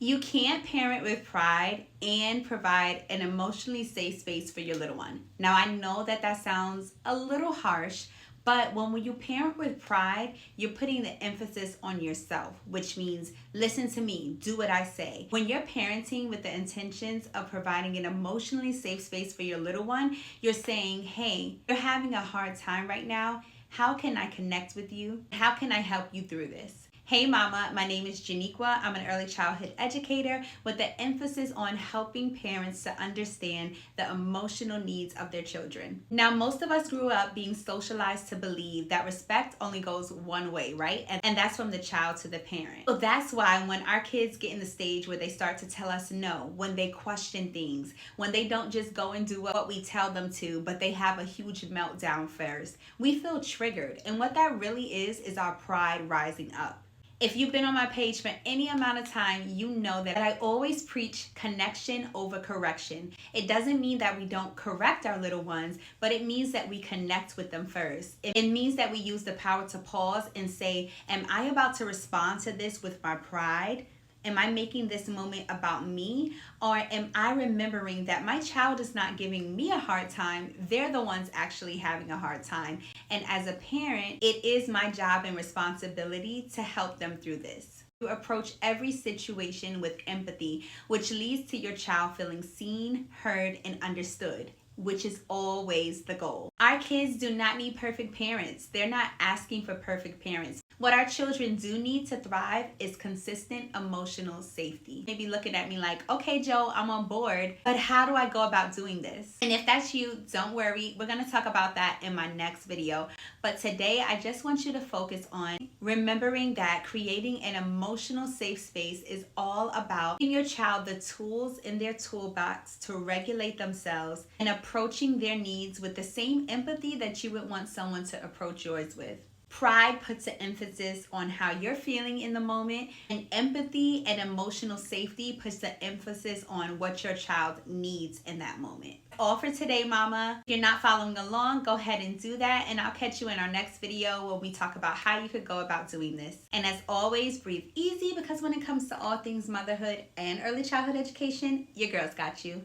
You can't parent with pride and provide an emotionally safe space for your little one. Now, I know that that sounds a little harsh, but when you parent with pride, you're putting the emphasis on yourself, which means listen to me, do what I say. When you're parenting with the intentions of providing an emotionally safe space for your little one, you're saying, hey, you're having a hard time right now. How can I connect with you? How can I help you through this? Hey mama, my name is Janiqua. I'm an early childhood educator with the emphasis on helping parents to understand the emotional needs of their children. Now, most of us grew up being socialized to believe that respect only goes one way, right? And that's from the child to the parent. So that's why when our kids get in the stage where they start to tell us no, when they question things, when they don't just go and do what we tell them to, but they have a huge meltdown first, we feel triggered. And what that really is our pride rising up. If you've been on my page for any amount of time, you know that I always preach connection over correction. It doesn't mean that we don't correct our little ones, but it means that we connect with them first. It means that we use the power to pause and say, am I about to respond to this with my pride? Am I making this moment about me? Or am I remembering that my child is not giving me a hard time? They're the ones actually having a hard time. And as a parent, it is my job and responsibility to help them through this. You approach every situation with empathy, which leads to your child feeling seen, heard, and understood, which is always the goal. Our kids do not need perfect parents. They're not asking for perfect parents. What our children do need to thrive is consistent emotional safety. Maybe looking at me like, okay, Joe, I'm on board, but how do I go about doing this? And if that's you, don't worry. We're going to talk about that in my next video. But today, I just want you to focus on remembering that creating an emotional safe space is all about giving your child the tools in their toolbox to regulate themselves and approaching their needs with the same empathy that you would want someone to approach yours with. Pride puts an emphasis on how you're feeling in the moment, and empathy and emotional safety puts the emphasis on what your child needs in that moment. All for today, mama. If you're not following along, go ahead and do that, and I'll catch you in our next video where we talk about how you could go about doing this. And as always, breathe easy, because when it comes to all things motherhood and early childhood education, your girl's got you.